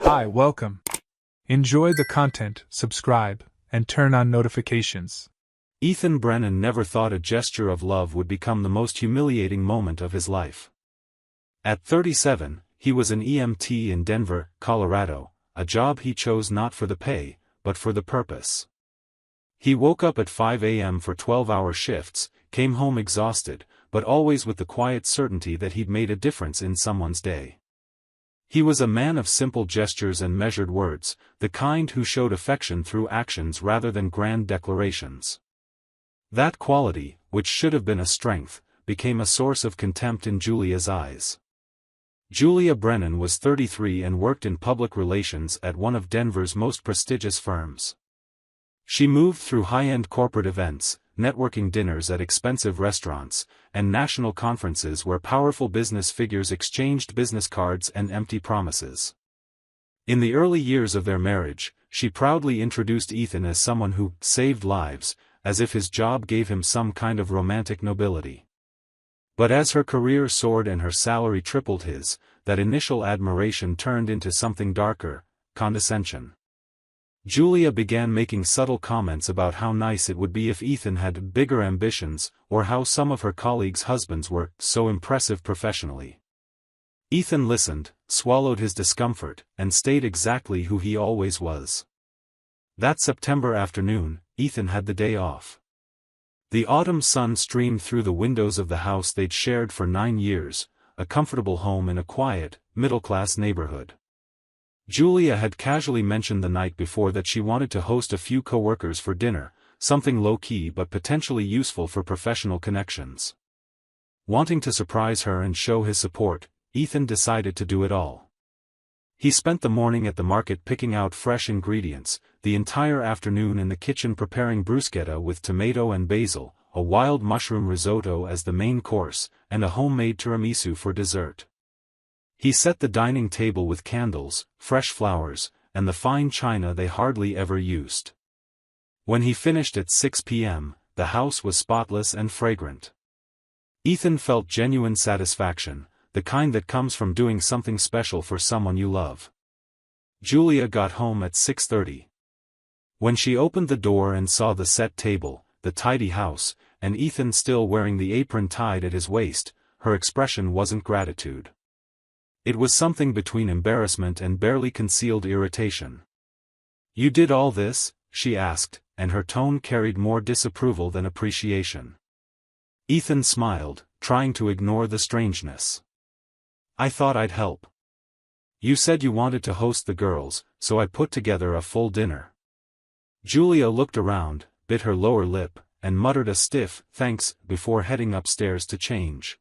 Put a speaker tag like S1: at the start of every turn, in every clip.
S1: Hi, welcome. Enjoy the content, subscribe, and turn on notifications.
S2: Ethan Brennan never thought a gesture of love would become the most humiliating moment of his life. At 37, he was an EMT in Denver, Colorado, a job he chose not for the pay, but for the purpose. He woke up at 5 a.m. for 12-hour shifts, came home exhausted, but always with the quiet certainty that he'd made a difference in someone's day. He was a man of simple gestures and measured words, the kind who showed affection through actions rather than grand declarations. That quality, which should have been a strength, became a source of contempt in Julia's eyes. Julia Brennan was 33 and worked in public relations at one of Denver's most prestigious firms. She moved through high-end corporate events, networking dinners at expensive restaurants, and national conferences where powerful business figures exchanged business cards and empty promises. In the early years of their marriage, she proudly introduced Ethan as someone who saved lives, as if his job gave him some kind of romantic nobility. But as her career soared and her salary tripled his, that initial admiration turned into something darker, condescension. Julia began making subtle comments about how nice it would be if Ethan had bigger ambitions, or how some of her colleagues' husbands were so impressive professionally. Ethan listened, swallowed his discomfort, and stayed exactly who he always was. That September afternoon, Ethan had the day off. The autumn sun streamed through the windows of the house they'd shared for 9 years, a comfortable home in a quiet, middle-class neighborhood. Julia had casually mentioned the night before that she wanted to host a few coworkers for dinner, something low-key but potentially useful for professional connections. Wanting to surprise her and show his support, Ethan decided to do it all. He spent the morning at the market picking out fresh ingredients, the entire afternoon in the kitchen preparing bruschetta with tomato and basil, a wild mushroom risotto as the main course, and a homemade tiramisu for dessert. He set the dining table with candles, fresh flowers, and the fine china they hardly ever used. When he finished at 6 p.m., the house was spotless and fragrant. Ethan felt genuine satisfaction, the kind that comes from doing something special for someone you love. Julia got home at 6:30. When she opened the door and saw the set table, the tidy house, and Ethan still wearing the apron tied at his waist, her expression wasn't gratitude. It was something between embarrassment and barely concealed irritation. "You did all this?" she asked, and her tone carried more disapproval than appreciation. Ethan smiled, trying to ignore the strangeness. "I thought I'd help. You said you wanted to host the girls, so I put together a full dinner." Julia looked around, bit her lower lip, and muttered a stiff "thanks" before heading upstairs to change.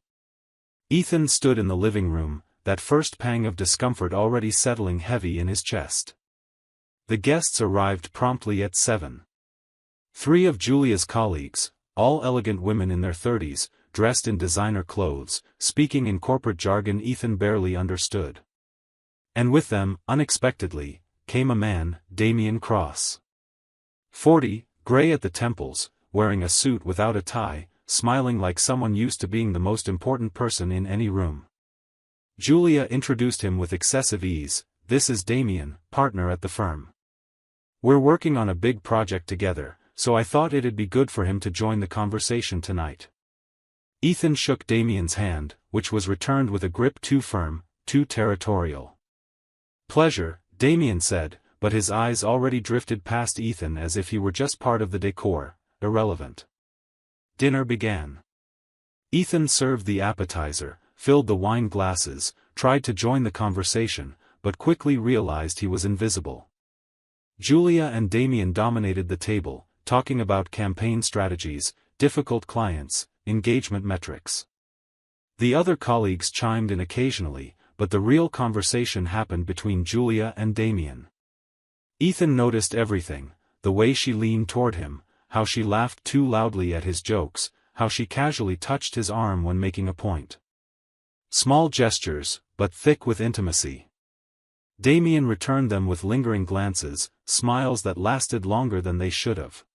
S2: Ethan stood in the living room, that first pang of discomfort already settling heavy in his chest. The guests arrived promptly at 7. 3 of Julia's colleagues, all elegant women in their 30s, dressed in designer clothes, speaking in corporate jargon Ethan barely understood. And with them, unexpectedly, came a man, Damien Cross. 40, gray at the temples, wearing a suit without a tie, smiling like someone used to being the most important person in any room. Julia introduced him with excessive ease. "This is Damien, partner at the firm. We're working on a big project together, so I thought it'd be good for him to join the conversation tonight." Ethan shook Damien's hand, which was returned with a grip too firm, too territorial. "Pleasure," Damien said, but his eyes already drifted past Ethan as if he were just part of the decor, irrelevant. Dinner began. Ethan served the appetizer, filled the wine glasses, tried to join the conversation, but quickly realized he was invisible. Julia and Damien dominated the table, talking about campaign strategies, difficult clients, engagement metrics. The other colleagues chimed in occasionally, but the real conversation happened between Julia and Damien. Ethan noticed everything, the way she leaned toward him, how she laughed too loudly at his jokes, how she casually touched his arm when making a point. Small gestures, but thick with intimacy. Damien returned them with lingering glances, smiles that lasted longer than they should have.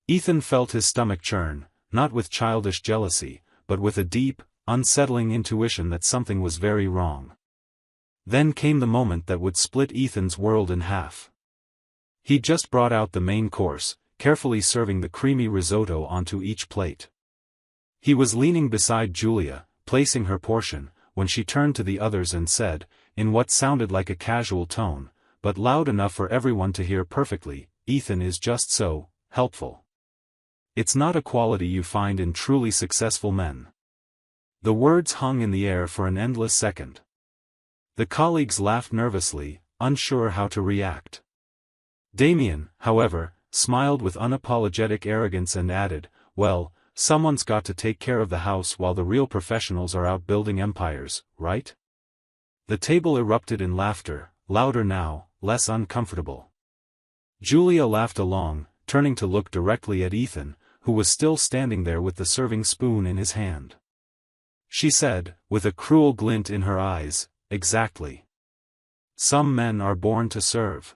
S2: Ethan felt his stomach churn, not with childish jealousy, but with a deep, unsettling intuition that something was very wrong. Then came the moment that would split Ethan's world in half. He just brought out the main course, carefully serving the creamy risotto onto each plate. He was leaning beside Julia, placing her portion, when she turned to the others and said, in what sounded like a casual tone, but loud enough for everyone to hear perfectly, "Ethan is just so helpful. It's not a quality you find in truly successful men." The words hung in the air for an endless second. The colleagues laughed nervously, unsure how to react. Damien, however, smiled with unapologetic arrogance and added, "Well, someone's got to take care of the house while the real professionals are out building empires, right?" The table erupted in laughter, louder now, less uncomfortable. Julia laughed along, turning to look directly at Ethan, who was still standing there with the serving spoon in his hand. She said, with a cruel glint in her eyes, "Exactly. Some men are born to serve.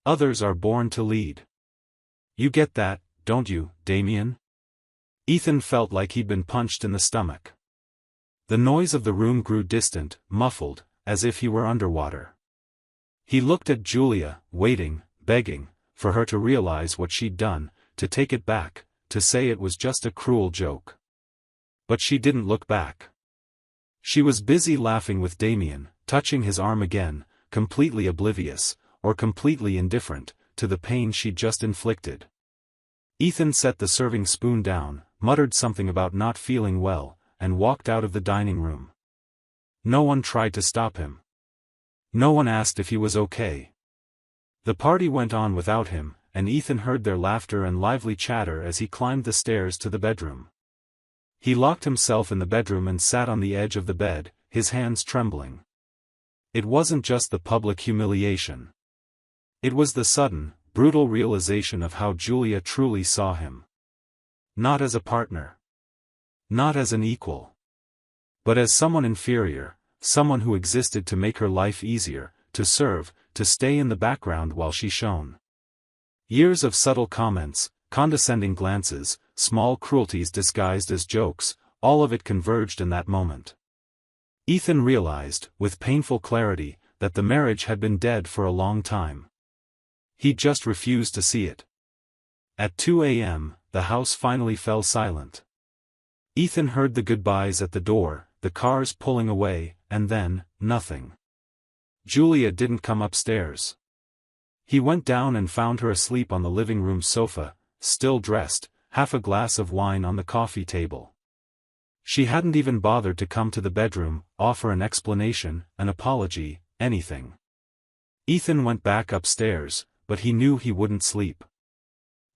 S2: Others are born to lead. You get that, don't you, Damien?" Ethan felt like he'd been punched in the stomach. The noise of the room grew distant, muffled, as if he were underwater. He looked at Julia, waiting, begging, for her to realize what she'd done, to take it back, to say it was just a cruel joke. But she didn't look back. She was busy laughing with Damien, touching his arm again, completely oblivious, or completely indifferent, to the pain she'd just inflicted. Ethan set the serving spoon down, muttered something about not feeling well, and walked out of the dining room. No one tried to stop him. No one asked if he was okay. The party went on without him, and Ethan heard their laughter and lively chatter as he climbed the stairs to the bedroom. He locked himself in the bedroom and sat on the edge of the bed, his hands trembling. It wasn't just the public humiliation. It was the sudden, brutal realization of how Julia truly saw him. Not as a partner. Not as an equal. But as someone inferior, someone who existed to make her life easier, to serve, to stay in the background while she shone. Years of subtle comments, condescending glances, small cruelties disguised as jokes, all of it converged in that moment. Ethan realized, with painful clarity, that the marriage had been dead for a long time. He just refused to see it. At 2 a.m., the house finally fell silent. Ethan heard the goodbyes at the door, the cars pulling away, and then, nothing. Julia didn't come upstairs. He went down and found her asleep on the living room sofa, still dressed, half a glass of wine on the coffee table. She hadn't even bothered to come to the bedroom, offer an explanation, an apology, anything. Ethan went back upstairs, but he knew he wouldn't sleep.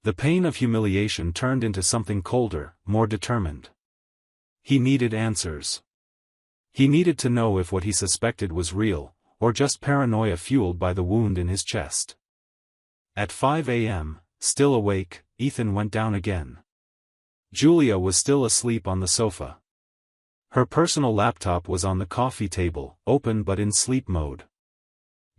S2: The pain of humiliation turned into something colder, more determined. He needed answers. He needed to know if what he suspected was real, or just paranoia fueled by the wound in his chest. At 5 a.m., still awake, Ethan went down again. Julia was still asleep on the sofa. Her personal laptop was on the coffee table, open but in sleep mode.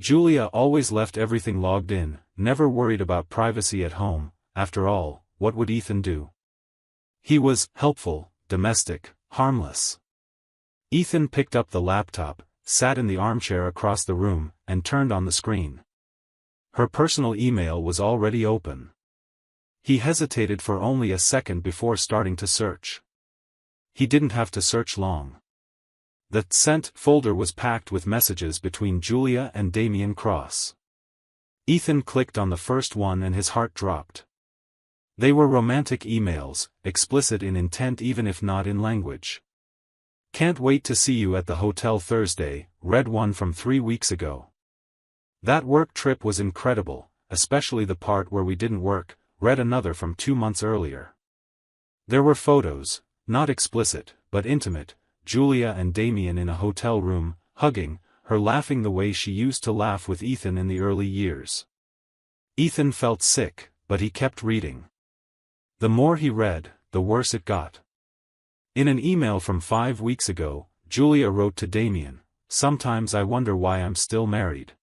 S2: Julia always left everything logged in, never worried about privacy at home. After all, what would Ethan do? He was helpful, domestic, harmless. Ethan picked up the laptop, sat in the armchair across the room, and turned on the screen. Her personal email was already open. He hesitated for only a second before starting to search. He didn't have to search long. The sent folder was packed with messages between Julia and Damien Cross. Ethan clicked on the first one and his heart dropped. They were romantic emails, explicit in intent even if not in language. "Can't wait to see you at the hotel Thursday," read one from 3 weeks ago. "That work trip was incredible, especially the part where we didn't work," read another from 2 months earlier. There were photos, not explicit, but intimate, Julia and Damien in a hotel room, hugging, her laughing the way she used to laugh with Ethan in the early years. Ethan felt sick, but he kept reading. The more he read, the worse it got. In an email from 5 weeks ago, Julia wrote to Damien, "Sometimes I wonder why I'm still married.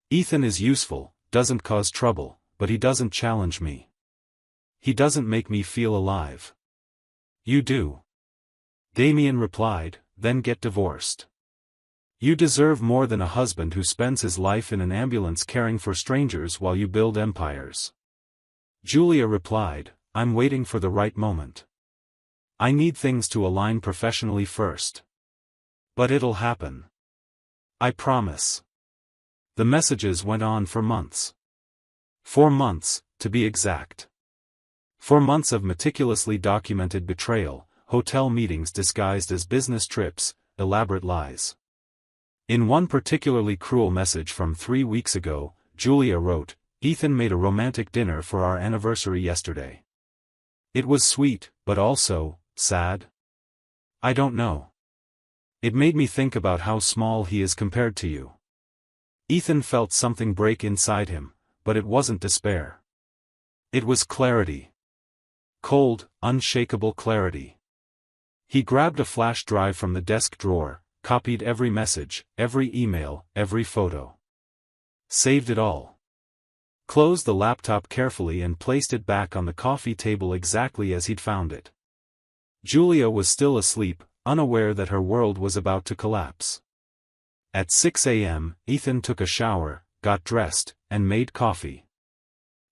S2: Ethan is useful, doesn't cause trouble, but he doesn't challenge me. He doesn't make me feel alive. You do." Damien replied, "Then get divorced. You deserve more than a husband who spends his life in an ambulance caring for strangers while you build empires. Julia replied, I'm waiting for the right moment. I need things to align professionally first. But it'll happen. I promise. The messages went on for months. 4 months, to be exact. 4 months of meticulously documented betrayal, hotel meetings disguised as business trips, elaborate lies. In one particularly cruel message from 3 weeks ago, Julia wrote, Ethan made a romantic dinner for our anniversary yesterday. It was sweet, but also, sad. I don't know. It made me think about how small he is compared to you. Ethan felt something break inside him, but it wasn't despair. It was clarity. Cold, unshakable clarity. He grabbed a flash drive from the desk drawer, copied every message, every email, every photo. Saved it all. Closed the laptop carefully and placed it back on the coffee table exactly as he'd found it. Julia was still asleep, unaware that her world was about to collapse. At 6 a.m., Ethan took a shower, got dressed, and made coffee.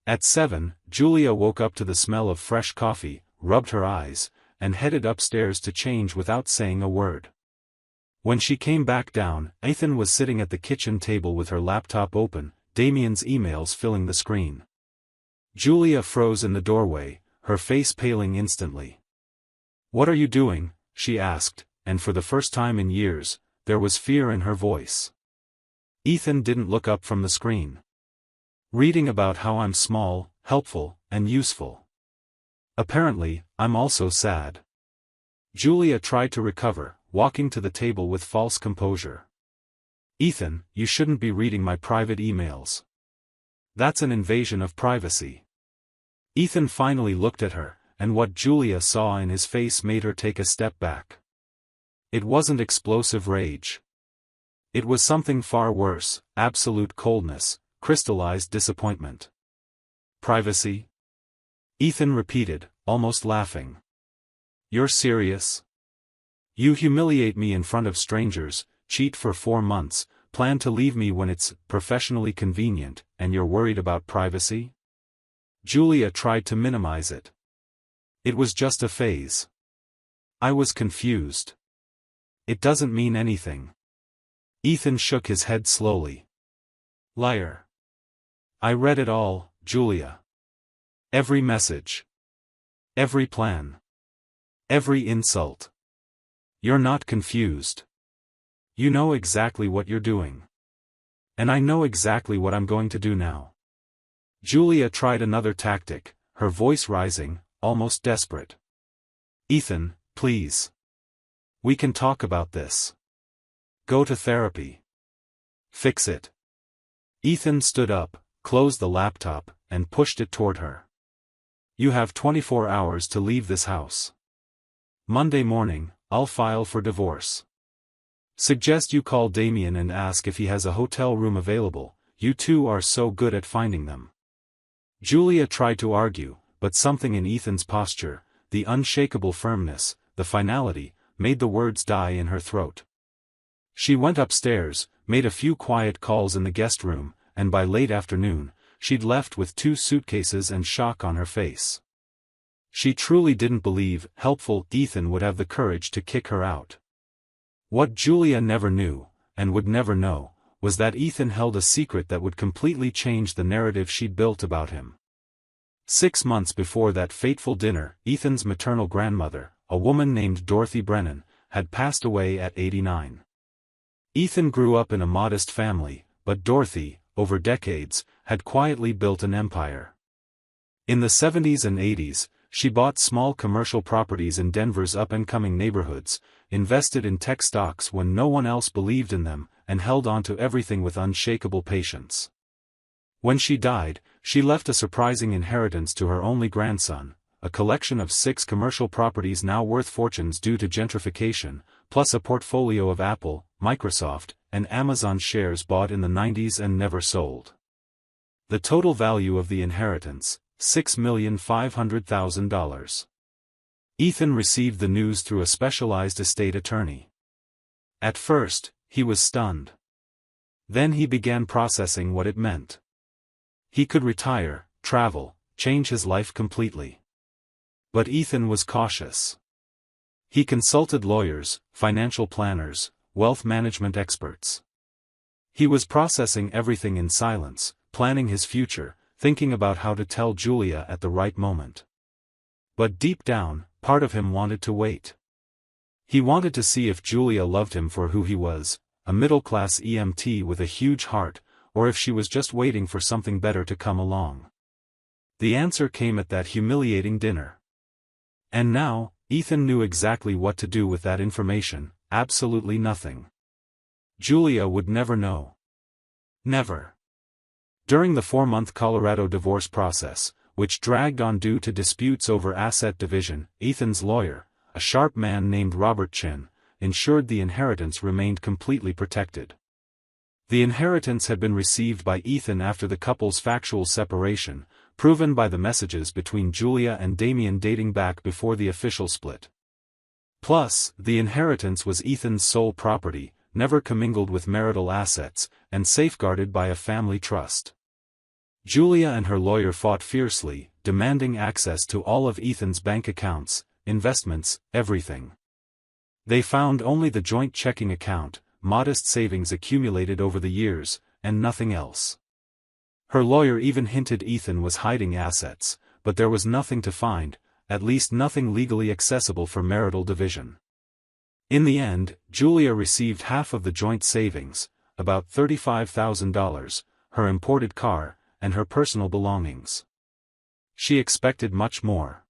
S2: At 7, Julia woke up to the smell of fresh coffee, rubbed her eyes, and headed upstairs to change without saying a word. When she came back down, Ethan was sitting at the kitchen table with her laptop open, Damien's emails filling the screen. Julia froze in the doorway, her face paling instantly. What are you doing? She asked, and for the first time in years, there was fear in her voice. Ethan didn't look up from the screen. Reading about how I'm small, helpful, and useful. Apparently, I'm also sad. Julia tried to recover, walking to the table with false composure. Ethan, you shouldn't be reading my private emails. That's an invasion of privacy. Ethan finally looked at her, and what Julia saw in his face made her take a step back. It wasn't explosive rage. It was something far worse, absolute coldness, crystallized disappointment. Privacy? Ethan repeated, almost laughing. You're serious? You humiliate me in front of strangers, cheat for 4 months, plan to leave me when it's professionally convenient, and you're worried about privacy? Julia tried to minimize it. It was just a phase. I was confused. It doesn't mean anything. Ethan shook his head slowly. Liar. I read it all, Julia. Every message. Every plan. Every insult. You're not confused. You know exactly what you're doing. And I know exactly what I'm going to do now. Julia tried another tactic, her voice rising, almost desperate. Ethan, please. We can talk about this. Go to therapy. Fix it. Ethan stood up, closed the laptop, and pushed it toward her. You have 24 hours to leave this house. Monday morning, I'll file for divorce. Suggest you call Damien and ask if he has a hotel room available, you two are so good at finding them. Julia tried to argue, but something in Ethan's posture, the unshakable firmness, the finality, made the words die in her throat. She went upstairs, made a few quiet calls in the guest room, and by late afternoon, she'd left with 2 suitcases and shock on her face. She truly didn't believe helpful Ethan would have the courage to kick her out. What Julia never knew, and would never know, was that Ethan held a secret that would completely change the narrative she'd built about him. 6 months before that fateful dinner, Ethan's maternal grandmother, a woman named Dorothy Brennan, had passed away at 89. Ethan grew up in a modest family, but Dorothy, over decades, had quietly built an empire. In the 70s and 80s, she bought small commercial properties in Denver's up-and-coming neighborhoods, invested in tech stocks when no one else believed in them, and held on to everything with unshakable patience. When she died, she left a surprising inheritance to her only grandson, a collection of 6 commercial properties now worth fortunes due to gentrification, plus a portfolio of Apple, Microsoft, and Amazon shares bought in the 90s and never sold. The total value of the inheritance, $6,500,000. Ethan received the news through a specialized estate attorney. At first, he was stunned. Then he began processing what it meant. He could retire, travel, change his life completely. But Ethan was cautious. He consulted lawyers, financial planners, wealth management experts. He was processing everything in silence, planning his future, thinking about how to tell Julia at the right moment. But deep down, part of him wanted to wait. He wanted to see if Julia loved him for who he was, a middle-class EMT with a huge heart, or if she was just waiting for something better to come along. The answer came at that humiliating dinner. And now, Ethan knew exactly what to do with that information: absolutely nothing. Julia would never know. Never. During the 4-month Colorado divorce process, which dragged on due to disputes over asset division, Ethan's lawyer, a sharp man named Robert Chin, ensured the inheritance remained completely protected. The inheritance had been received by Ethan after the couple's factual separation, proven by the messages between Julia and Damien dating back before the official split. Plus, the inheritance was Ethan's sole property, never commingled with marital assets, and safeguarded by a family trust. Julia and her lawyer fought fiercely, demanding access to all of Ethan's bank accounts, investments, everything. They found only the joint checking account, modest savings accumulated over the years, and nothing else. Her lawyer even hinted Ethan was hiding assets, but there was nothing to find, at least nothing legally accessible for marital division. In the end, Julia received half of the joint savings, about $35,000, her imported car, and her personal belongings. She expected much more.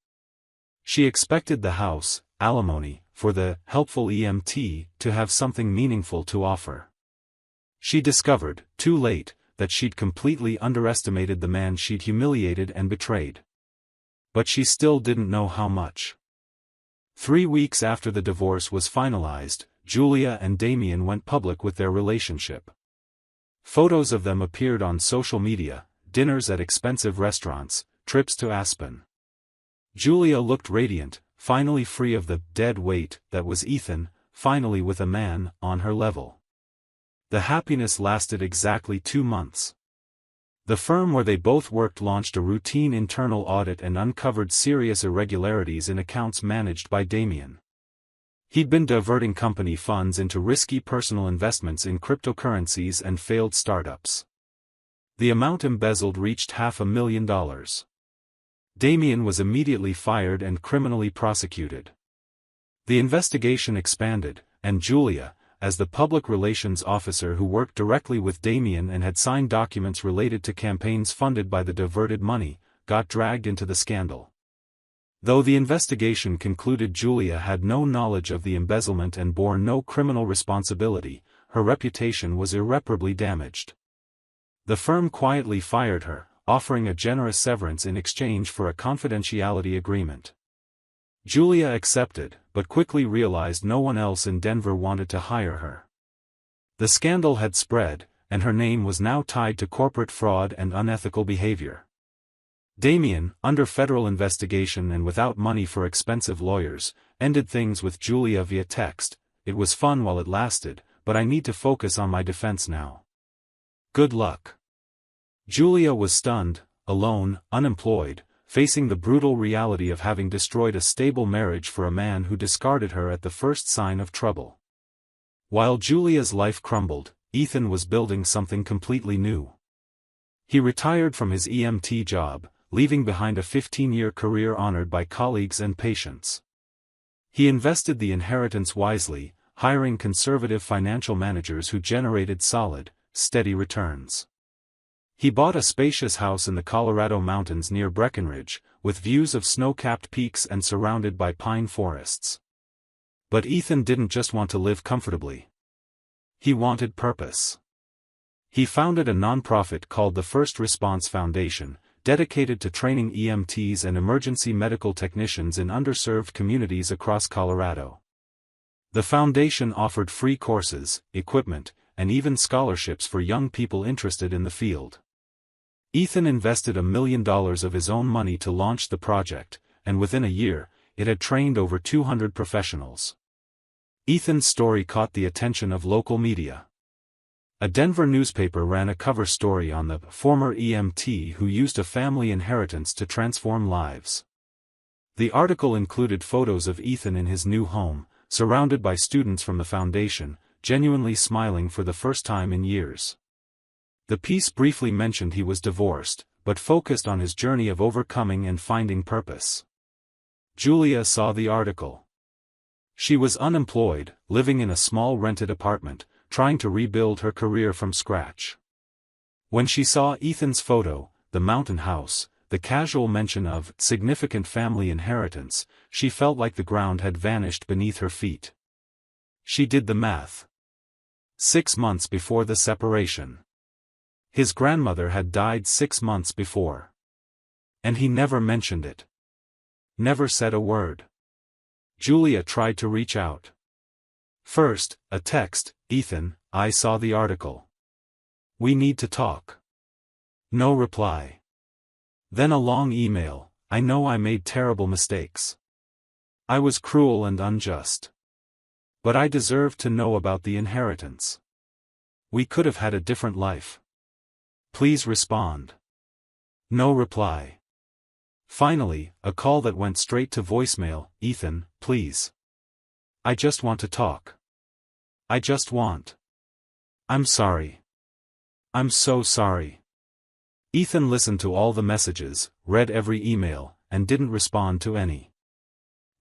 S2: She expected the house, alimony, for the helpful EMT to have something meaningful to offer. She discovered, too late, that she'd completely underestimated the man she'd humiliated and betrayed. But she still didn't know how much. 3 weeks after the divorce was finalized, Julia and Damien went public with their relationship. Photos of them appeared on social media, dinners at expensive restaurants, trips to Aspen. Julia looked radiant, finally free of the dead weight that was Ethan, finally with a man on her level. The happiness lasted exactly 2 months. The firm where they both worked launched a routine internal audit and uncovered serious irregularities in accounts managed by Damien. He'd been diverting company funds into risky personal investments in cryptocurrencies and failed startups. The amount embezzled reached $500,000. Damien was immediately fired and criminally prosecuted. The investigation expanded, and Julia, as the public relations officer who worked directly with Damien and had signed documents related to campaigns funded by the diverted money, got dragged into the scandal. Though the investigation concluded Julia had no knowledge of the embezzlement and bore no criminal responsibility, her reputation was irreparably damaged. The firm quietly fired her, offering a generous severance in exchange for a confidentiality agreement. Julia accepted, but quickly realized no one else in Denver wanted to hire her. The scandal had spread, and her name was now tied to corporate fraud and unethical behavior. Damien, under federal investigation and without money for expensive lawyers, ended things with Julia via text: "It was fun while it lasted, but I need to focus on my defense now. Good luck." Julia was stunned, alone, unemployed, facing the brutal reality of having destroyed a stable marriage for a man who discarded her at the first sign of trouble. While Julia's life crumbled, Ethan was building something completely new. He retired from his EMT job, leaving behind a 15-year career honored by colleagues and patients. He invested the inheritance wisely, hiring conservative financial managers who generated solid, steady returns. He bought a spacious house in the Colorado mountains near Breckenridge, with views of snow-capped peaks and surrounded by pine forests. But Ethan didn't just want to live comfortably. He wanted purpose. He founded a nonprofit called the First Response Foundation, dedicated to training EMTs and emergency medical technicians in underserved communities across Colorado. The foundation offered free courses, equipment, and even scholarships for young people interested in the field. Ethan invested $1 million of his own money to launch the project, and within a year, it had trained over 200 professionals. Ethan's story caught the attention of local media. A Denver newspaper ran a cover story on the former EMT who used a family inheritance to transform lives. The article included photos of Ethan in his new home, surrounded by students from the foundation, genuinely smiling for the first time in years. The piece briefly mentioned he was divorced, but focused on his journey of overcoming and finding purpose. Julia saw the article. She was unemployed, living in a small rented apartment, trying to rebuild her career from scratch. When she saw Ethan's photo, the mountain house, the casual mention of significant family inheritance, she felt like the ground had vanished beneath her feet. She did the math. 6 months before the separation. His grandmother had died 6 months before. And he never mentioned it. Never said a word. Julia tried to reach out. First, a text, "Ethan, I saw the article. We need to talk." No reply. Then a long email, "I know I made terrible mistakes. I was cruel and unjust. But I deserve to know about the inheritance. We could have had a different life. Please respond." No reply. Finally, a call that went straight to voicemail, "Ethan, please. I just want to talk. I just want. I'm sorry. I'm so sorry." Ethan listened to all the messages, read every email, and didn't respond to any.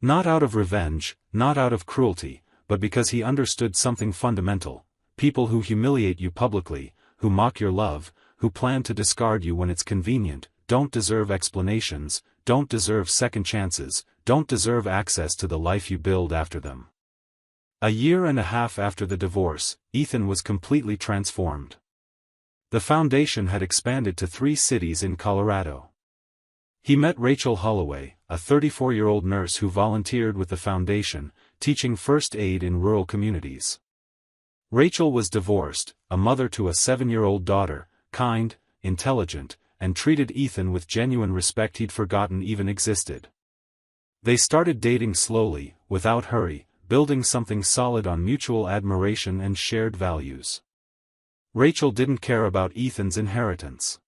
S2: Not out of revenge, not out of cruelty, but because he understood something fundamental: people who humiliate you publicly, who mock your love, who plan to discard you when it's convenient, don't deserve explanations, don't deserve second chances, don't deserve access to the life you build after them. A year and a half after the divorce, Ethan was completely transformed. The foundation had expanded to 3 cities in Colorado. He met Rachel Holloway, a 34-year-old nurse who volunteered with the foundation, teaching first aid in rural communities. Rachel was divorced, a mother to a 7-year-old daughter, kind, intelligent, and treated Ethan with genuine respect he'd forgotten even existed. They started dating slowly, without hurry, building something solid on mutual admiration and shared values. Rachel didn't care about Ethan's inheritance.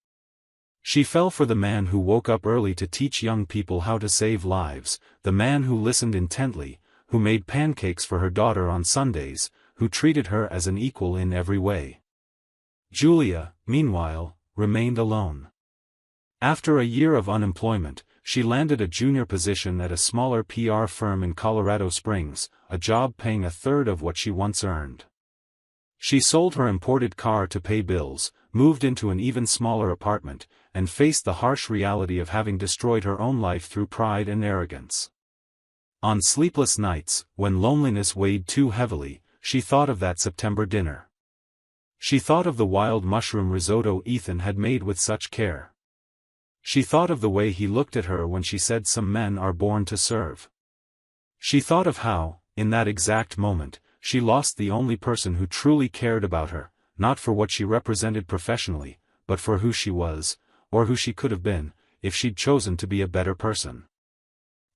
S2: She fell for the man who woke up early to teach young people how to save lives, the man who listened intently, who made pancakes for her daughter on Sundays, who treated her as an equal in every way. Julia, meanwhile, remained alone. After a year of unemployment, she landed a junior position at a smaller PR firm in Colorado Springs, a job paying a third of what she once earned. She sold her imported car to pay bills, moved into an even smaller apartment, and faced the harsh reality of having destroyed her own life through pride and arrogance. On sleepless nights, when loneliness weighed too heavily, she thought of that September dinner. She thought of the wild mushroom risotto Ethan had made with such care. She thought of the way he looked at her when she said some men are born to serve. She thought of how, in that exact moment, she lost the only person who truly cared about her, not for what she represented professionally, but for who she was, or who she could have been, if she'd chosen to be a better person.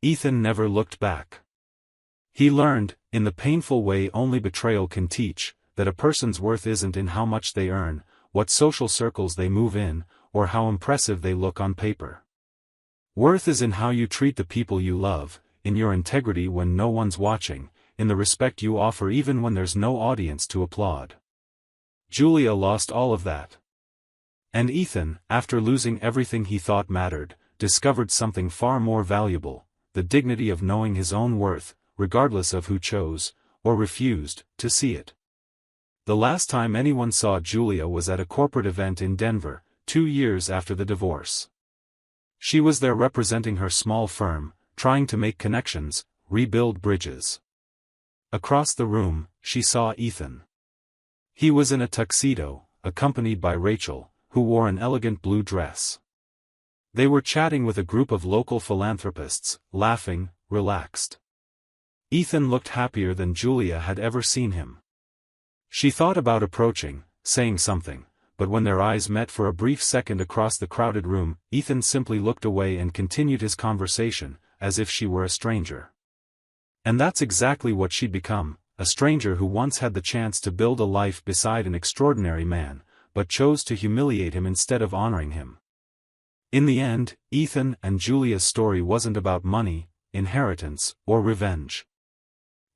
S2: Ethan never looked back. He learned, in the painful way only betrayal can teach, that a person's worth isn't in how much they earn, what social circles they move in, or how impressive they look on paper. Worth is in how you treat the people you love, in your integrity when no one's watching, in the respect you offer even when there's no audience to applaud. Julia lost all of that. And Ethan, after losing everything he thought mattered, discovered something far more valuable: the dignity of knowing his own worth, regardless of who chose, or refused, to see it. The last time anyone saw Julia was at a corporate event in Denver, 2 years after the divorce. She was there representing her small firm, trying to make connections, rebuild bridges. Across the room, she saw Ethan. He was in a tuxedo, accompanied by Rachel, who wore an elegant blue dress. They were chatting with a group of local philanthropists, laughing, relaxed. Ethan looked happier than Julia had ever seen him. She thought about approaching, saying something, but when their eyes met for a brief second across the crowded room, Ethan simply looked away and continued his conversation, as if she were a stranger. And that's exactly what she'd become, a stranger who once had the chance to build a life beside an extraordinary man, but chose to humiliate him instead of honoring him. In the end, Ethan and Julia's story wasn't about money, inheritance, or revenge.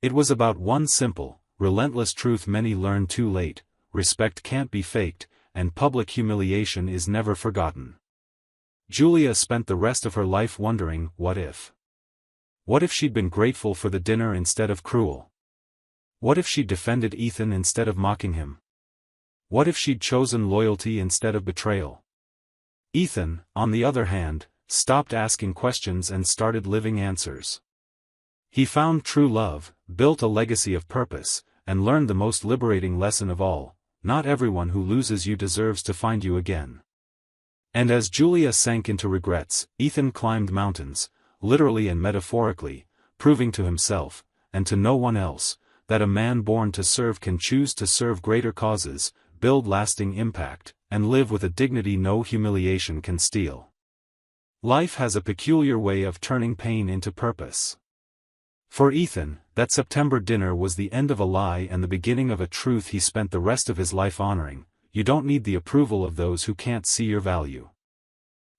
S2: It was about one simple, relentless truth many learn too late: respect can't be faked, and public humiliation is never forgotten. Julia spent the rest of her life wondering, what if? What if she'd been grateful for the dinner instead of cruel? What if she'd defended Ethan instead of mocking him? What if she'd chosen loyalty instead of betrayal? Ethan, on the other hand, stopped asking questions and started living answers. He found true love, built a legacy of purpose, and learned the most liberating lesson of all: not everyone who loses you deserves to find you again. And as Julia sank into regrets, Ethan climbed mountains, literally and metaphorically, proving to himself, and to no one else, that a man born to serve can choose to serve greater causes, build lasting impact, and live with a dignity no humiliation can steal. Life has a peculiar way of turning pain into purpose. For Ethan, that September dinner was the end of a lie and the beginning of a truth he spent the rest of his life honoring: you don't need the approval of those who can't see your value.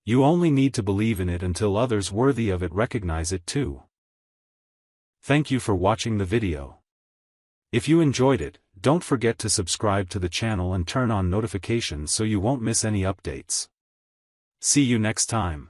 S2: You only need to believe in it until others worthy of it recognize it too. Thank you for watching the video. If you enjoyed it, don't forget to subscribe to the channel and turn on notifications so you won't miss any updates. See you next time.